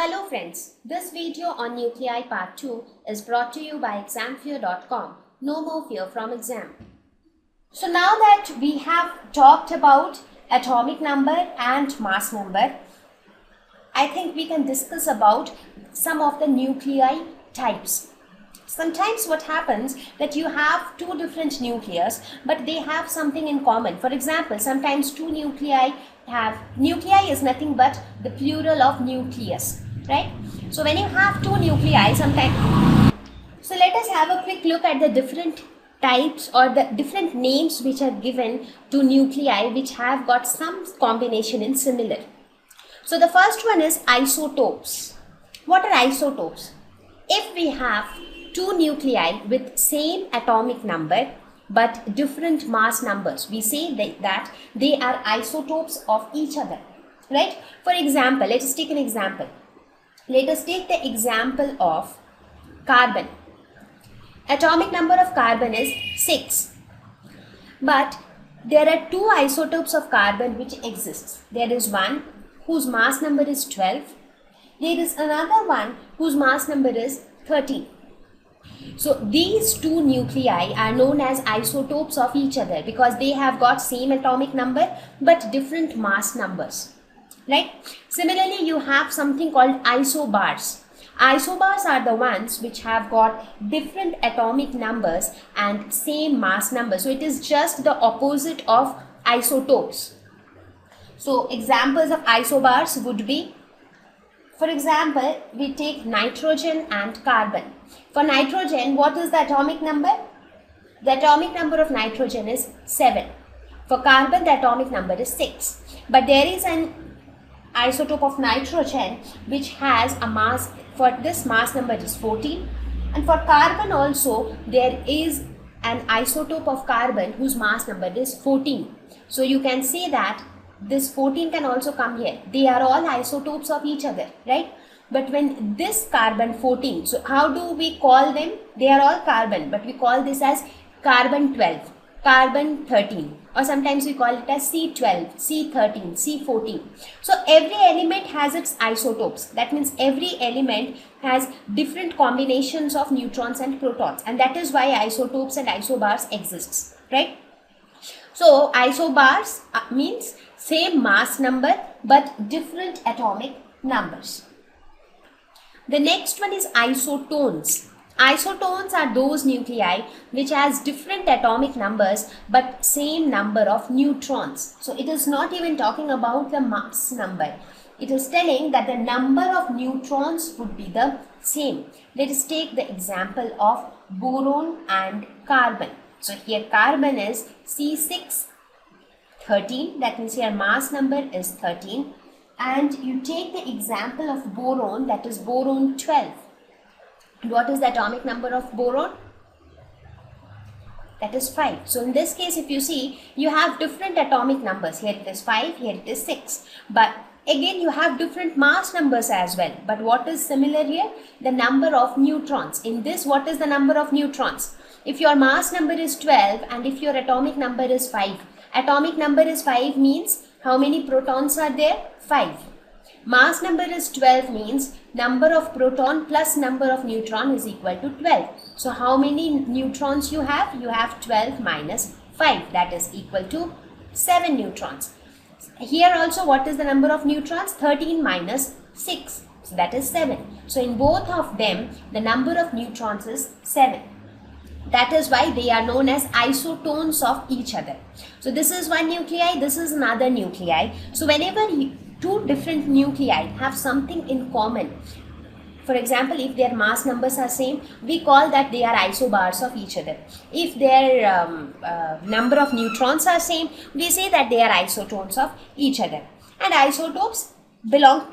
Hello friends, this video on Nuclei Part 2 is brought to you by examfear.com. No more fear from exam. So now that we have talked about atomic number and mass number, I think we can discuss about some of the nuclei types. Sometimes what happens that you have two different nucleus but they have something in common. For example, sometimes two nuclei is nothing but the plural of nucleus, right? So when you have two nuclei sometimes, so let us have a quick look at the different types or the different names which are given to nuclei which have got some combination in similar. So the first one is isotopes. What are isotopes? If we have two nuclei with same atomic number but different mass numbers, we say that they are isotopes of each other, right? For example, let us take an example. Let us take the example of carbon. Atomic number of carbon is 6, but there are two isotopes of carbon which exists. There is one whose mass number is 12. There is another one whose mass number is 13. So these two nuclei are known as isotopes of each other because they have got same atomic number but different mass numbers, right? Similarly, you have something called isobars. Isobars are the ones which have got different atomic numbers and same mass number. So it is just the opposite of isotopes. So examples of isobars would be, for example, we take nitrogen and carbon. For nitrogen, what is the atomic number? The atomic number of nitrogen is 7. For carbon, the atomic number is 6. But there is an isotope of nitrogen which has a mass, for this mass number is 14. And for carbon also, there is an isotope of carbon whose mass number is 14. So you can say that this 14 can also come here. They are all isotopes of each other, right? But when this carbon 14, so how do we call them? They are all carbon, but we call this as carbon 12, carbon 13, or sometimes we call it as C12, C13, C14. So every element has its isotopes. That means every element has different combinations of neutrons and protons, and that is why isotopes and isobars exists, right? So isobars means same mass number but different atomic numbers. The next one is isotones. Isotones are those nuclei which has different atomic numbers but same number of neutrons. So it is not even talking about the mass number. It is telling that the number of neutrons would be the same. Let us take the example of boron and carbon. So here carbon is C613, that means here mass number is 13. And you take the example of boron, that is boron 12. What is the atomic number of boron? That is 5. So in this case, if you see, you have different atomic numbers. Here it is 5, here it is 6. But again, you have different mass numbers as well. But what is similar here? The number of neutrons. In this, what is the number of neutrons? If your mass number is 12 and if your atomic number is 5. Atomic number is 5 means how many protons are there? 5. Mass number is 12 means number of proton plus number of neutron is equal to 12. So how many neutrons you have? You have 12 minus 5, that is equal to 7 neutrons. Here also what is the number of neutrons? 13 minus 6, so that is 7. So in both of them the number of neutrons is 7. That is why they are known as isotones of each other. So this is one nuclei, this is another nuclei. So whenever two different nuclei have something in common, for example, if their mass numbers are same, we call that they are isobars of each other. If their number of neutrons are same, we say that they are isotones of each other. And isotopes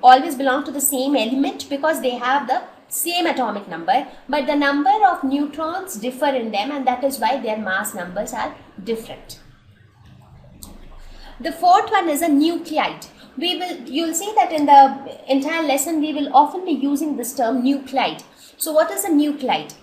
always belong to the same element because they have the same atomic number, but the number of neutrons differ in them, and that is why their mass numbers are different. The fourth one is a nuclide. You'll see that in the entire lesson we will often be using this term nuclide. So what is a nuclide?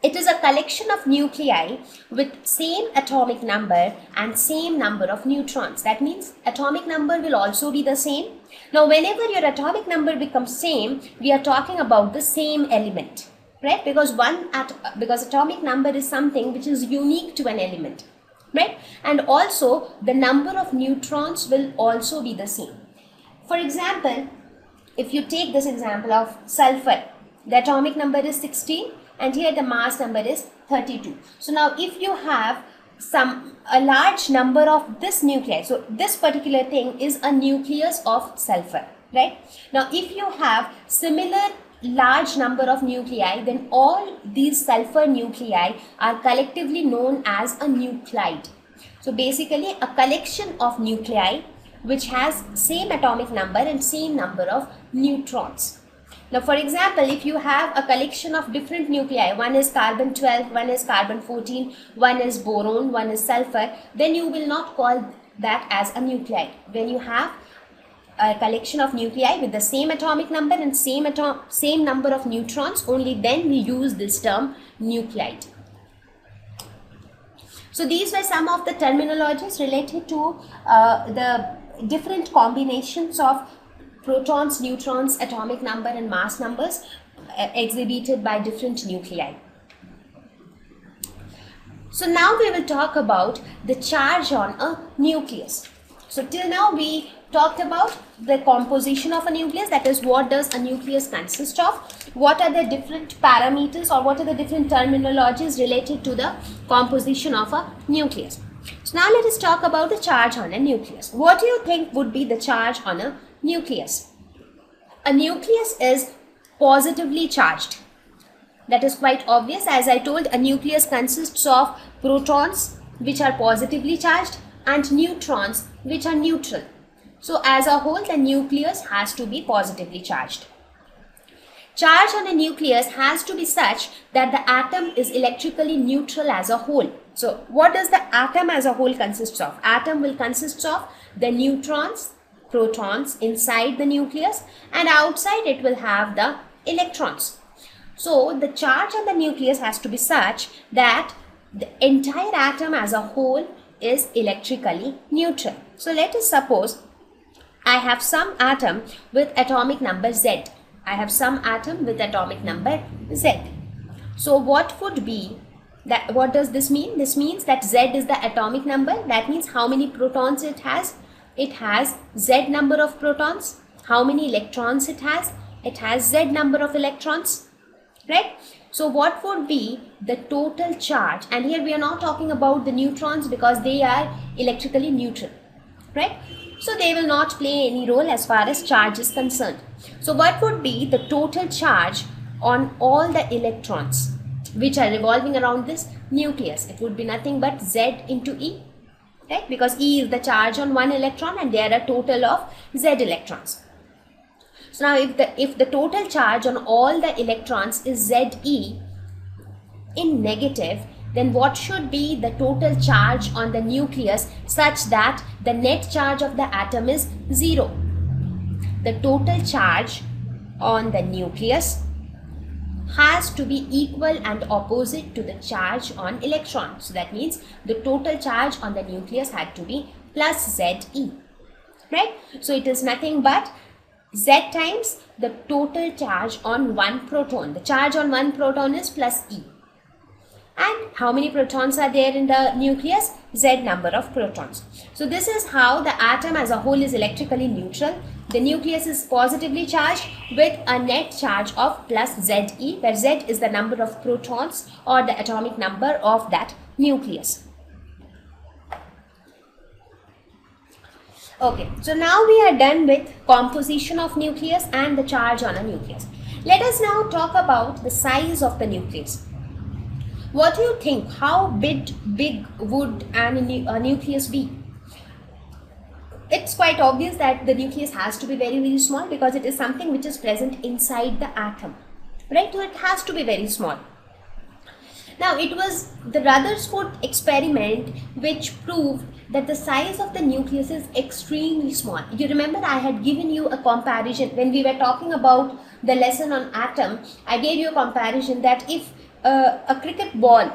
It is a collection of nuclei with same atomic number and same number of neutrons. That means atomic number will also be the same. Now, whenever your atomic number becomes same, we are talking about the same element, right? Because atomic number is something which is unique to an element, right? And also the number of neutrons will also be the same. For example, if you take this example of sulfur, the atomic number is 16 and here the mass number is 32. So now if you have a large number of this nuclei, so this particular thing is a nucleus of sulfur, right? Now if you have similar large number of nuclei, then all these sulfur nuclei are collectively known as a nuclide. So basically a collection of nuclei which has same atomic number and same number of neutrons. Now, for example, if you have a collection of different nuclei, one is carbon 12, one is carbon 14, one is boron, one is sulfur, then you will not call that as a nuclide. When you have a collection of nuclei with the same atomic number and same number of neutrons, only then we use this term nuclide. So these were some of the terminologies related to the different combinations of protons, neutrons, atomic number and mass numbers exhibited by different nuclei. So now we will talk about the charge on a nucleus. So till now we talked about the composition of a nucleus, that is what does a nucleus consist of, what are the different parameters or what are the different terminologies related to the composition of a nucleus. So now let us talk about the charge on a nucleus. What do you think would be the charge on a nucleus? A nucleus is positively charged. That is quite obvious. As I told, a nucleus consists of protons which are positively charged and neutrons which are neutral. So as a whole, the nucleus has to be positively charged. Charge on a nucleus has to be such that the atom is electrically neutral as a whole. So what does the atom as a whole consist of? Atom will consist of the neutrons, protons inside the nucleus, and outside it will have the electrons. So the charge on the nucleus has to be such that the entire atom as a whole is electrically neutral. So let us suppose I have some atom with atomic number Z. I have some atom with atomic number Z. So what would be that? What does this mean? This means that Z is the atomic number. That means how many protons it has? It has Z number of protons. How many electrons it has? It has Z number of electrons, right? So what would be the total charge? And here we are not talking about the neutrons because they are electrically neutral, right? So they will not play any role as far as charge is concerned. So what would be the total charge on all the electrons which are revolving around this nucleus? It would be nothing but Z into E, right? Because E is the charge on one electron and there are a total of Z electrons. So now if the total charge on all the electrons is Ze in negative, then what should be the total charge on the nucleus such that the net charge of the atom is 0? The total charge on the nucleus has to be equal and opposite to the charge on electron. So that means the total charge on the nucleus had to be plus Ze, right? So it is nothing but Z times the total charge on one proton. The charge on one proton is plus E. And how many protons are there in the nucleus? Z number of protons. So this is how the atom as a whole is electrically neutral. The nucleus is positively charged with a net charge of plus Ze, where Z is the number of protons or the atomic number of that nucleus. Okay, so now we are done with composition of nucleus and the charge on a nucleus. Let us now talk about the size of the nucleus. What do you think? How big would a nucleus be? It's quite obvious that the nucleus has to be very, very small because it is something which is present inside the atom, right? So it has to be very small. Now it was the Rutherford experiment which proved that the size of the nucleus is extremely small. You remember I had given you a comparison when we were talking about the lesson on atom. I gave you a comparison that if a cricket ball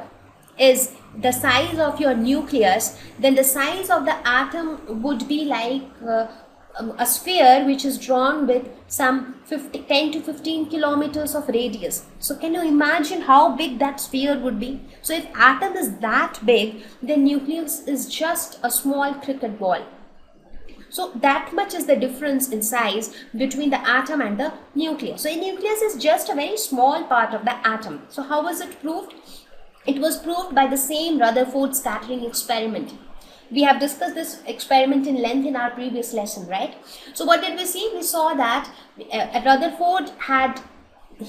is the size of your nucleus, then the size of the atom would be like a sphere which is drawn with some 10 to 15 kilometers of radius. So can you imagine how big that sphere would be? So if atom is that big, then nucleus is just a small cricket ball. So that much is the difference in size between the atom and the nucleus. So a nucleus is just a very small part of the atom. So how was it proved? It was proved by the same Rutherford scattering experiment. We have discussed this experiment in length in our previous lesson, right? So what did we see? We saw that Rutherford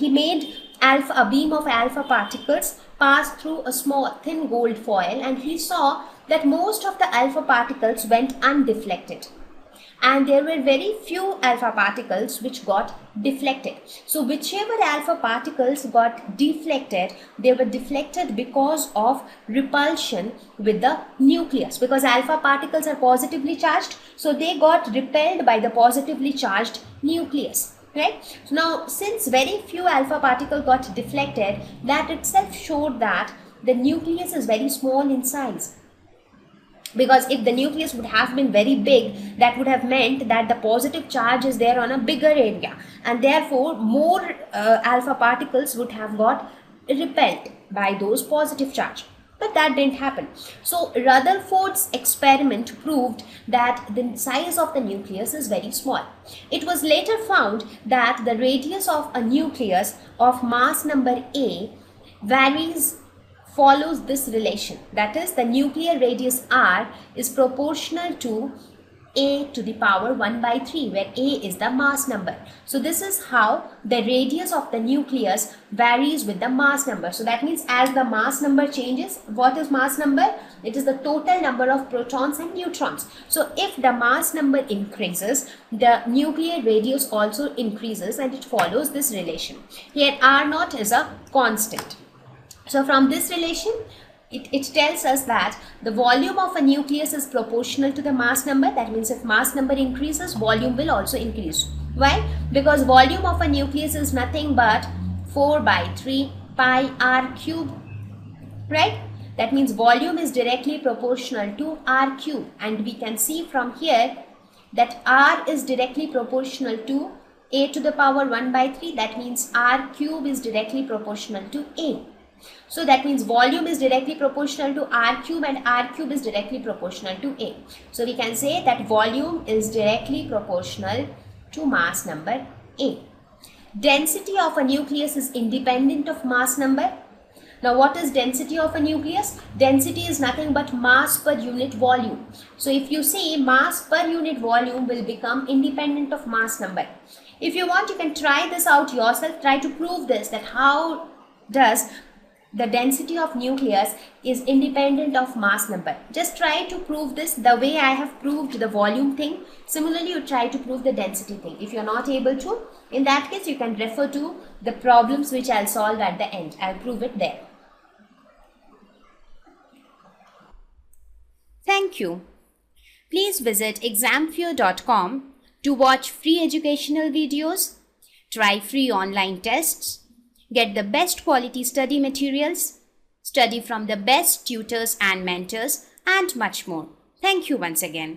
made a beam of alpha particles pass through a small thin gold foil, and he saw that most of the alpha particles went undeflected, and there were very few alpha particles which got deflected. So whichever alpha particles got deflected, they were deflected because of repulsion with the nucleus, because alpha particles are positively charged, so they got repelled by the positively charged nucleus, right? So now, since very few alpha particles got deflected, that itself showed that the nucleus is very small in size. Because if the nucleus would have been very big, that would have meant that the positive charge is there on a bigger area, and therefore more alpha particles would have got repelled by those positive charge. But that didn't happen. So Rutherford's experiment proved that the size of the nucleus is very small. It was later found that the radius of a nucleus of mass number A follows this relation, that is, the nuclear radius r is proportional to a to the power 1 by 3, where a is the mass number. So this is how the radius of the nucleus varies with the mass number. So that means as the mass number changes, what is mass number? It is the total number of protons and neutrons. So if the mass number increases, the nuclear radius also increases, and it follows this relation. Here r0 is a constant. So from this relation, it tells us that the volume of a nucleus is proportional to the mass number. That means if mass number increases, volume will also increase. Why? Because volume of a nucleus is nothing but 4 by 3 pi r cube, right? That means volume is directly proportional to r cube, and we can see from here that r is directly proportional to a to the power 1 by 3. That means r cube is directly proportional to a. So that means volume is directly proportional to r cube, and r cube is directly proportional to a. So we can say that volume is directly proportional to mass number a. Density of a nucleus is independent of mass number. Now what is density of a nucleus? Density is nothing but mass per unit volume. So if you see, mass per unit volume will become independent of mass number. If you want, you can try this out yourself. Try to prove this, that how does the density of nucleus is independent of mass number. Just try to prove this the way I have proved the volume thing. Similarly, you try to prove the density thing. If you are not able to, in that case, you can refer to the problems which I'll solve at the end. I'll prove it there. Thank you. Please visit examfear.com to watch free educational videos, try free online tests, get the best quality study materials, study from the best tutors and mentors, and much more. Thank you once again.